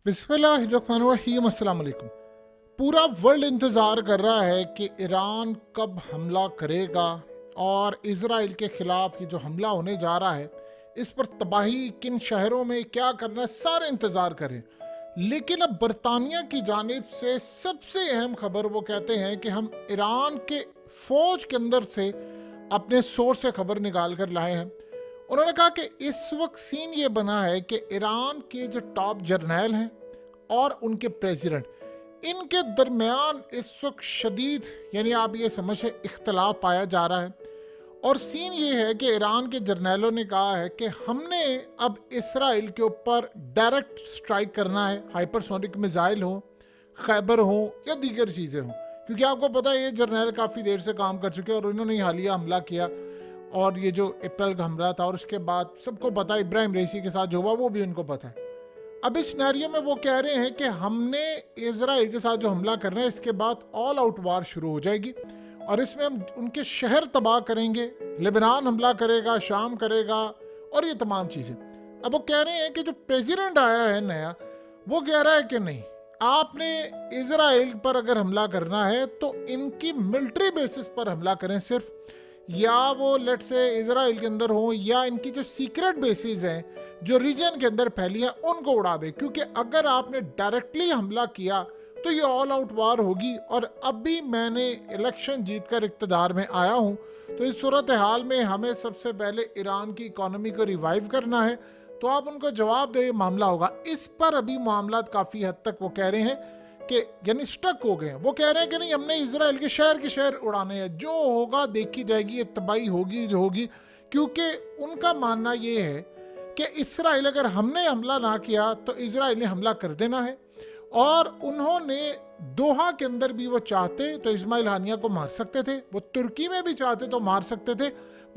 बिस्मिल्लाहिर्रहमानिर्रहीम, अस्सलाम वालेकुम। पूरा वर्ल्ड इंतज़ार कर रहा है कि ईरान कब हमला करेगा और इज़राइल के ख़िलाफ़ ये जो हमला होने जा रहा है इस पर तबाही किन शहरों में क्या करना है, सारे इंतज़ार करें। लेकिन अब बरतानिया की जानिब से सबसे अहम खबर वो कहते हैं कि हम ईरान के फ़ौज के अंदर से अपने सोर्स से खबर निकाल कर लाए हैं। उन्होंने कहा कि इस वक्त सीन ये बना है कि ईरान के जो टॉप जर्नैल हैं और उनके प्रेसिडेंट, इनके दरमियान इस वक्त शदीद, यानी आप ये समझें, इख्तलाफ पाया जा रहा है। और सीन ये है कि ईरान के जर्नैलों ने कहा है कि हमने अब इसराइल के ऊपर डायरेक्ट स्ट्राइक करना है, हाइपरसोनिक मिसाइल हो, खैबर हो या दीगर चीज़ें हों। क्योंकि आपको पता है ये जर्नैल काफ़ी देर से काम कर चुके हैं और इन्होंने हालिया हमला किया, और ये जो अप्रैल का हमला था और उसके बाद सबको पता है इब्राहिम रईसी के साथ जो हुआ वो भी उनको पता है। अब इस सिनेरियो में वो कह रहे हैं कि हमने इजराइल के साथ जो हमला करना है इसके बाद ऑल आउट वार शुरू हो जाएगी और इसमें हम उनके शहर तबाह करेंगे, लेबनान हमला करेगा, शाम करेगा और ये तमाम चीज़ें। अब वो कह रहे हैं कि जो प्रेसिडेंट आया है नया, वो कह रहा है कि नहीं, आपने इजराइल पर अगर हमला करना है तो इनकी मिलिट्री बेसिस पर हमला करें सिर्फ, या वो लेट से इजराइल के अंदर हो या इनकी जो सीक्रेट बेसिस हैं जो रीजन के अंदर फैली है उनको उड़ा दे। क्योंकि अगर आपने डायरेक्टली हमला किया तो ये ऑल आउट वार होगी। और अभी मैंने इलेक्शन जीतकर इक़्तिदार में आया हूँ, तो इस सूरत हाल में हमें सबसे पहले ईरान की इकोनॉमी को रिवाइव करना है, तो आप उनको जवाब दे, मामला होगा। इस पर अभी मामला काफ़ी हद तक वो कह रहे हैं कि यानी स्टक हो गए हैं। वो कह रहे हैं कि नहीं, हमने इजराइल के शहर उड़ाने हैं, जो होगा देखी जाएगी, ये तबाही होगी जो होगी। क्योंकि उनका मानना ये है कि इसराइल, अगर हमने हमला ना किया तो इसराइल ने हमला कर देना है। और उन्होंने दोहा के अंदर भी वो चाहते तो इस्माइल हानिया को मार सकते थे, वो तुर्की में भी चाहते तो मार सकते थे,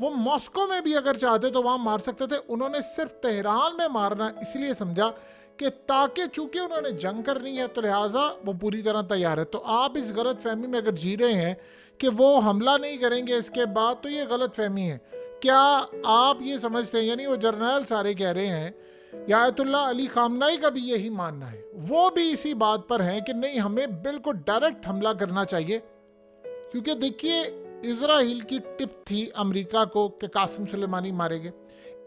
वो मॉस्को में भी अगर चाहते तो वहाँ मार सकते थे। उन्होंने सिर्फ तेहरान में मारना इसलिए समझा कि ताकि चूंकि उन्होंने जंग करनी है तो लिहाजा वो पूरी तरह तैयार है। तो आप इस गलत फहमी में अगर जी रहे हैं कि वो हमला नहीं करेंगे इसके बाद, तो ये गलत फहमी है। क्या आप ये समझते हैं, यानी वो जर्नल सारे कह रहे हैं, या आयतुल्ला अली खामनाई का भी यही मानना है, वो भी इसी बात पर हैं कि नहीं, हमें बिल्कुल डायरेक्ट हमला करना चाहिए। क्योंकि देखिए, इजराइल की टिप थी अमेरिका को कि कासिम सुलेमानी मारेंगे,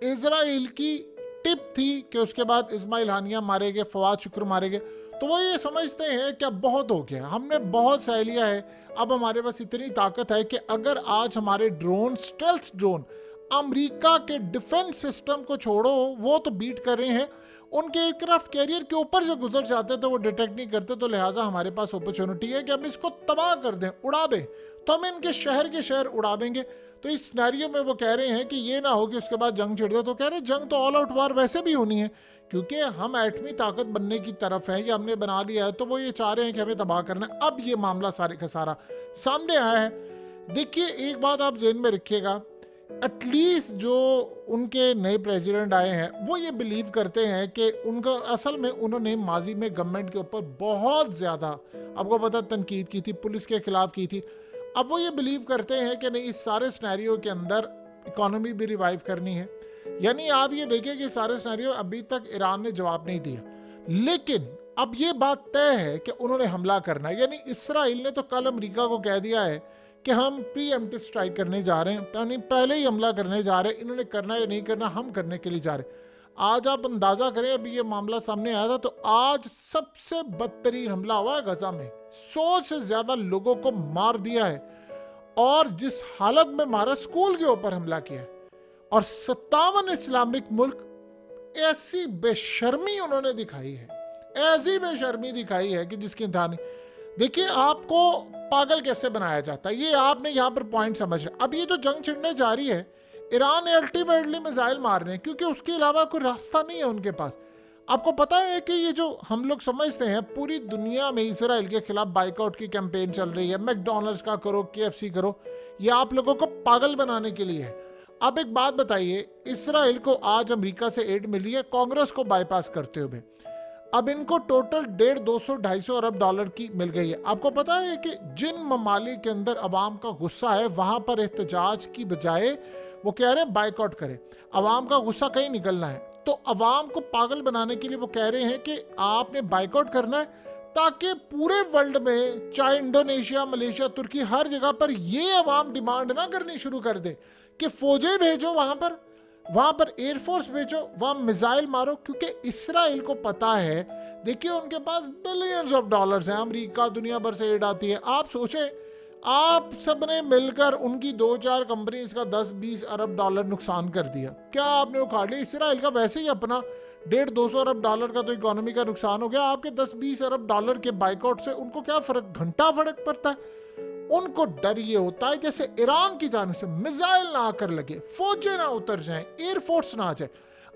इजराइल की टिप थी कि उसके बाद इस्माइल हानिया मारेंगे, फवाद शुक्र मारेंगे। तो वो ये समझते हैं कि अब बहुत हो गया, हमने बहुत सह लिया है, अब हमारे पास इतनी ताकत है कि अगर आज हमारे ड्रोन, स्टेल्थ ड्रोन, अमेरिका के डिफेंस सिस्टम को छोड़ो, वो तो बीट कर रहे हैं, उनके एयरक्राफ्ट कैरियर के ऊपर से गुजर जाते तो वो डिटेक्ट नहीं करते। तो लिहाजा हमारे पास अपॉर्चुनिटी है कि हम इसको तबाह कर दें, उड़ा दें, तो हम इनके शहर के शहर उड़ा देंगे। तो इस सिनेरियो में वो कह रहे हैं कि ये ना हो कि उसके बाद जंग छिड़ दे। तो कह रहे हैं जंग तो ऑल आउट वार वैसे भी होनी है, क्योंकि हम एटमी ताकत बनने की तरफ है, ये हमने बना लिया है, तो वो ये चाह रहे हैं कि हमें तबाह करना है। अब ये मामला सारे का सारा सामने आया है। देखिए, एक बात आप जेहन में रखिएगा, एटलीस्ट जो उनके नए प्रेसिडेंट आए हैं वो ये बिलीव करते हैं कि उनका असल में उन्होंने माजी में गवर्नमेंट के ऊपर बहुत ज़्यादा, आपको पता, तनकीद की थी, पुलिस के खिलाफ की थी। अब वो ये बिलीव करते हैं कि नहीं, इस सारे सिनेरियो के अंदर इकोनॉमी भी रिवाइव करनी है। यानी आप ये देखें कि सारे सिनेरियो अभी तक ईरान ने जवाब नहीं दिया, लेकिन अब ये बात तय है कि उन्होंने हमला करना है। यानी इसराइल ने तो कल अमेरिका को कह दिया है कि हम प्रीएम्प्टिव स्ट्राइक करने जा रहे हैं, यानी पहले ही हमला करने जा रहे हैं। इन्होंने करना या नहीं करना, हम करने के लिए जा रहे हैं। आज आप अंदाजा करें, अभी ये मामला सामने आया था तो आज सबसे बदतरीन हमला हुआ है गजा में, 100 से ज्यादा लोगों को मार दिया है, और जिस हालत में मारा, स्कूल के ऊपर हमला किया है, और 57 इस्लामिक मुल्क। ऐसी बेशर्मी उन्होंने दिखाई है, ऐसी बेशर्मी दिखाई है कि जिसकी इंतहा नहीं। देखिए, आपको पागल कैसे बनाया जाता है, ये आपने यहाँ पर पॉइंट समझ रहे। अब ये जो जंग छिड़ने जा रही है, ईरान ने अल्टीमेटली मिसाइल मारने, क्योंकि उसके अलावा कोई रास्ता नहीं है उनके पास। आपको पता है कि ये जो हम लोग समझते हैं, पूरी दुनिया में इसराइल के खिलाफ बाइकआउट की कैंपेन चल रही है, मैकडॉनल्ड्स का करो, KFC करो, ये आप लोगों को पागल बनाने के लिए है। अब एक बात बताइए, इसराइल को आज अमेरिका से एड मिली है कांग्रेस को बाईपास करते हुए। अब इनको टोटल 150-250 अरब डॉलर की मिल गई है। आपको पता है कि जिन ममालिक के अंदर अवाम का गुस्सा है, वहां पर एहतजाज की बजाय वो कह रहे हैं बाइकआउट करें, अवाम का गुस्सा कहीं निकलना है। तो अवाम को पागल बनाने के लिए वो कह रहे हैं कि आपने बाइकआउट करना है, ताकि पूरे वर्ल्ड में, चाहे इंडोनेशिया, मलेशिया, तुर्की, हर जगह पर ये अवाम डिमांड ना करनी शुरू कर दे कि फौजें भेजो वहां पर एयरफोर्स भेजो, वहां मिसाइल मारो। क्योंकि इसराइल को पता है, देखिए उनके पास बिलियंस ऑफ डॉलर्स हैं, अमेरिका दुनिया भर से एड आती है। आप सोचें, आप सबने मिलकर उनकी 2-4 कंपनीज का 10-20 अरब डॉलर नुकसान कर दिया, क्या आपने उखाड़ लिया? इसराइल का वैसे ही अपना 150-200 अरब डॉलर का तो इकोनॉमी का नुकसान हो गया, आपके 10-20 अरब डॉलर के बाइकआउट से उनको क्या फर्क, घंटा फर्क पड़ता है। उनको डर ये होता है जैसे ईरान की जानिब से मिसाइल ना आकर लगे, फौजें ना उतर जाएं, एयरफोर्स ना आ जाए।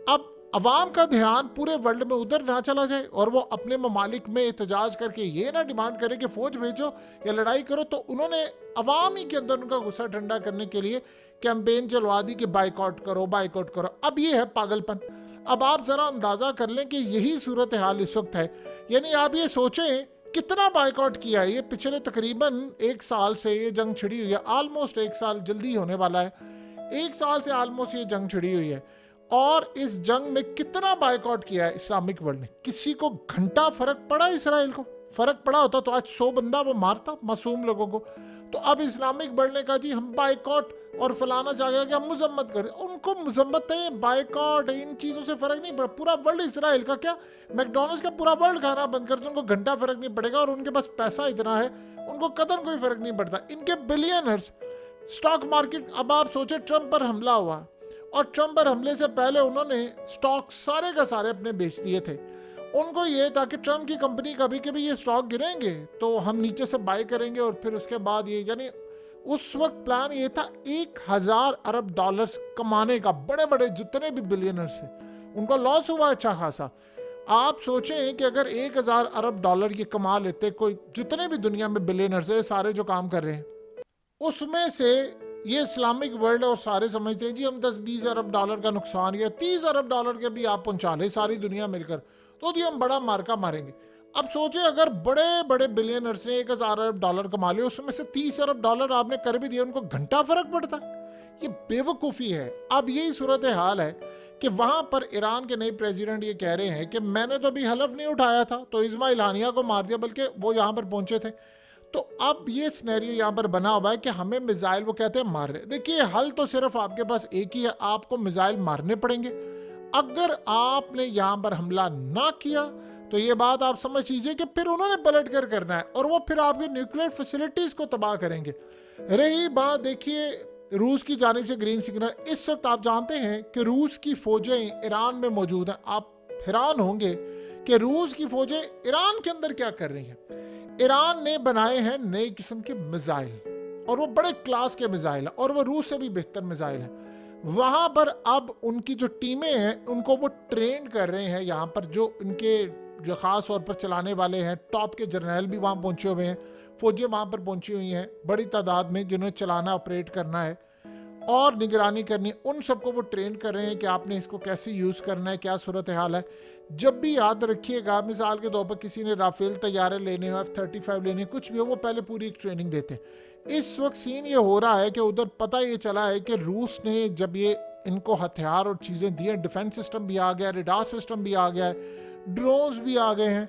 अब अवाम का ध्यान पूरे वर्ल्ड में उधर ना चला जाए और वो अपने ममालिक में एहतजाज करके ये ना डिमांड करे कि फौज भेजो या लड़ाई करो। तो उन्होंने अवाम ही के अंदर उनका गुस्सा ठंडा करने के लिए कैंपेन चलवा दी कि बाइकआउट करो, बाइकआउट करो। अब ये है पागलपन। अब आप जरा अंदाजा कर लें कि यही सूरत हाल इस वक्त है। यानी आप ये सोचें कितना बाइकआउट किया है। ये पिछले तकरीबन 1 साल से ये जंग छिड़ी हुई है, ऑलमोस्ट 1 साल जल्दी होने वाला है। 1 साल से ऑलमोस्ट ये जंग छिड़ी हुई है और इस जंग में कितना बाइकआउट किया है इस्लामिक वर्ल्ड ने। किसी को घंटा फर्क पड़ा? इसराइल को फर्क पड़ा होता तो आज 100 बंदा वो मारता मासूम लोगों को। तो अब इस्लामिक वर्ल्ड ने कहा जी हम बाइकआउट और फलाना चाह गया कि हम मजम्मत करें। उनको मजम्मत है, बाइकआउट इन चीज़ों से फ़र्क नहीं पड़ा। पूरा वर्ल्ड इसराइल का क्या, मैकडोनल्ड्स का पूरा वर्ल्ड खाना बंद कर दो, उनको घंटा फ़र्क नहीं पड़ेगा। और उनके पास पैसा इतना है, उनको कतन कोई फ़र्क नहीं पड़ता। इनके बिलियनर्स, स्टॉक मार्केट। अब आप सोचे ट्रंप पर हमला हुआ और ट्रंप पर हमले से पहले उन्होंने स्टॉक सारे का सारे अपने बेच दिए थे। उनको ये था कि ट्रंप की कंपनी कभी कभी ये स्टॉक गिरेंगे तो हम नीचे से बाय करेंगे और फिर उसके बाद ये, यानी उस वक्त प्लान ये था 1000 अरब डॉलर्स कमाने का। बड़े बड़े जितने भी बिलियनर्स थे उनका लॉस हुआ अच्छा खासा। आप सोचें कि अगर 1000 अरब डॉलर ये कमा लेते कोई, जितने भी दुनिया में बिलियनर्स है सारे जो काम कर रहे हैं, उसमें से ये इस्लामिक वर्ल्ड और सारे समझते हैं जी हम 10-20 अरब डॉलर का नुकसान या 30 अरब डॉलर के भी आप पहुंचा ले सारी दुनिया मिलकर, तो जी हम बड़ा मार्का मारेंगे। अब सोचे अगर बड़े बड़े बिलियनर्स ने 1000 अरब डॉलर कमा लिए, उसमें से 30 अरब डॉलर आपने कर भी दिया, उनको घंटा फर्क पड़ता। ये बेवकूफ़ी है। अब यही सूरत हाल है कि वहाँ पर ईरान के नए प्रेसिडेंट ये कह रहे हैं कि मैंने तो अभी हलफ नहीं उठाया था तो इस्माइल हानिया को मार दिया, बल्कि वो यहाँ पर पहुँचे थे। तो अब ये सिनेरियो यहाँ पर बना हुआ है कि हमें मिसाइल, वो कहते हैं मार रहे। देखिए हल तो सिर्फ आपके पास एक ही है, आपको मिसाइल मारने पड़ेंगे। अगर आपने यहाँ पर हमला ना किया तो ये बात आप समझ लीजिए कि फिर उन्होंने पलट कर करना है और वो फिर आपकी न्यूक्लियर फैसिलिटीज को तबाह करेंगे। रही बात, देखिए रूस की जानिब से ग्रीन सिग्नल, इस वक्त आप जानते हैं कि रूस की फौजें ईरान में मौजूद हैं। आप हैरान होंगे कि रूस की फौजें ईरान के अंदर क्या कर रही हैं। ईरान ने बनाए हैं नए किस्म के मिसाइल और वो बड़े क्लास के मिसाइल हैं और वो रूस से भी बेहतर मिसाइल हैं। वहाँ पर अब उनकी जो टीमें हैं उनको वो ट्रेन कर रहे हैं। यहाँ पर जो इनके जो ख़ास तौर पर चलाने वाले हैं, टॉप के जर्नल भी वहाँ पहुँचे हुए हैं, फौजें वहाँ पर पहुँची हुई हैं बड़ी तादाद में, जिन्हें चलाना, ऑपरेट करना है और निगरानी करनी, उन सबको वो ट्रेन कर रहे हैं कि आपने इसको कैसे यूज़ करना है, क्या सूरत हाल है। जब भी याद रखिएगा, मिसाल के तौर पर किसी ने राफेल तैयारे लेने हो, F-35 लेने, कुछ भी हो, वो पहले पूरी एक ट्रेनिंग देते हैं। इस वक्त सीन ये हो रहा है कि उधर पता ये चला है कि रूस ने जब ये इनको हथियार और चीज़ें दी हैं, डिफेंस सिस्टम भी आ गया, रेडार सिस्टम भी आ गया है, ड्रोन्स भी आ गए हैं,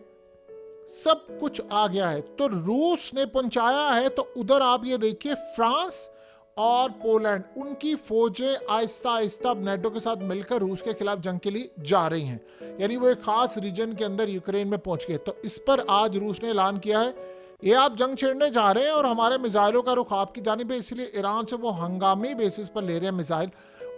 सब कुछ आ गया है, तो रूस ने पहुंचाया है। तो उधर आप ये देखिए फ्रांस और पोलैंड, उनकी फौजें आहिस्ता आहिस्ता नेटो के साथ मिलकर रूस के खिलाफ जंग के लिए जा रही हैं। यानी वो एक खास रीजन के अंदर यूक्रेन में पहुंच गए। तो इस पर आज रूस ने ऐलान किया है ये आप जंग छेड़ने जा रहे हैं और हमारे मिसाइलों का रुख आपकी जानिब है, इसलिए ईरान से वो हंगामी बेसिस पर ले रहे हैं मिसाइल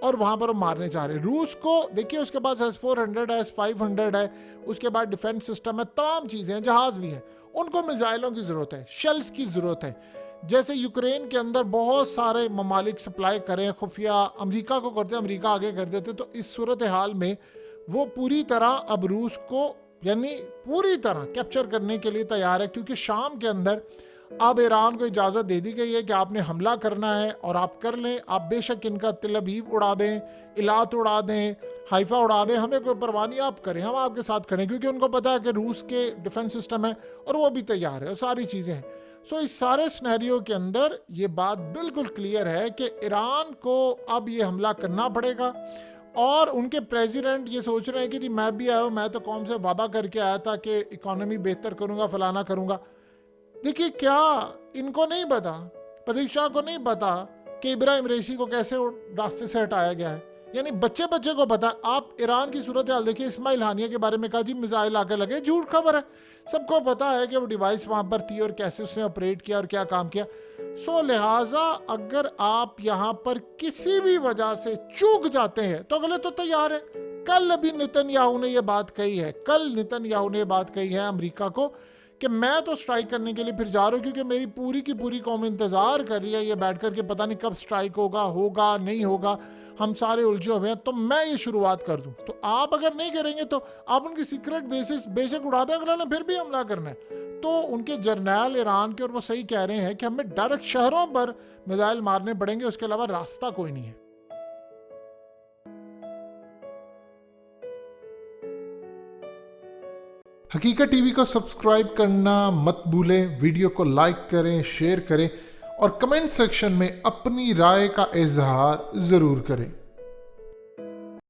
और वहाँ पर वो मारने जा रहे हैं रूस को। देखिए उसके पास S-400 है, S-500 है, उसके बाद डिफेंस सिस्टम है, तमाम चीज़ें हैं, जहाज़ भी हैं। उनको मिसाइलों की ज़रूरत है, शेल्स की ज़रूरत है। जैसे यूक्रेन के अंदर बहुत सारे ममालिक सप्लाई करें, खुफिया अमेरिका को करते, अमेरिका आगे कर देते। तो इस सूरत हाल में वो पूरी तरह अब रूस को यानी पूरी तरह कैप्चर करने के लिए तैयार है, क्योंकि शाम के अंदर अब ईरान को इजाज़त दे दी गई है कि आपने हमला करना है और आप कर लें। आप बेशक इनका तिल अबीब उड़ा दें, इलात उड़ा दें, हाइफा उड़ा दें, हमें कोई परवाह नहीं, आप करें, हम आपके साथ खड़े हैं, क्योंकि उनको पता है कि रूस के डिफेंस सिस्टम है और वो भी तैयार है और सारी चीज़ें हैं। सो इस सारे सिनेरियो के अंदर ये बात बिल्कुल क्लियर है कि ईरान को अब ये हमला करना पड़ेगा और उनके प्रेसिडेंट ये सोच रहे हैं कि जी मैं भी आया हूँ, मैं तो कौम से वादा करके आया था कि इकोनॉमी बेहतर करूँगा, फलाना करूँगा। देखिए क्या इनको नहीं पता, प्रतीक शाह को नहीं पता कि इब्राहिम रईसी को कैसे रास्ते से हटाया गया है। यानी बच्चे बच्चे को पता। आप ईरान की सूरत हाल देखिए, इस्माइल हानिया के बारे में कहा जी मिसाइल आके लगे, झूठ खबर है। सबको पता है कि वो डिवाइस वहाँ पर थी और कैसे उसने ऑपरेट किया और क्या काम किया। सो लिहाजा अगर आप यहाँ पर किसी भी वजह से चूक जाते हैं तो अगले तो तैयार है। कल अभी नेतन्याहू ने यह बात कही है, कल नेतन्याहू ने यह बात कही है अमेरिका को कि मैं तो स्ट्राइक करने के लिए फिर जा रहा हूँ, क्योंकि मेरी पूरी की पूरी कौम इंतजार कर रही है ये बैठ कर के, पता नहीं कब स्ट्राइक होगा नहीं होगा, हम सारे उलझे हुए हैं, तो मैं ये शुरुआत कर दूं। तो आप अगर नहीं करेंगे तो आप उनकी सीक्रेट बेसिस बेशक उड़ा दें, अगला ने फिर भी हमला करना है। तो उनके जर्नैल ईरान के, और वो सही कह रहे हैं कि हमें डायरेक्ट शहरों पर मिसाइल मारने पड़ेंगे, उसके अलावा रास्ता कोई नहीं है। हकीकत टीवी को सब्सक्राइब करना मत भूलें, वीडियो को लाइक करें, शेयर करें और कमेंट सेक्शन में अपनी राय का इजहार ज़रूर करें।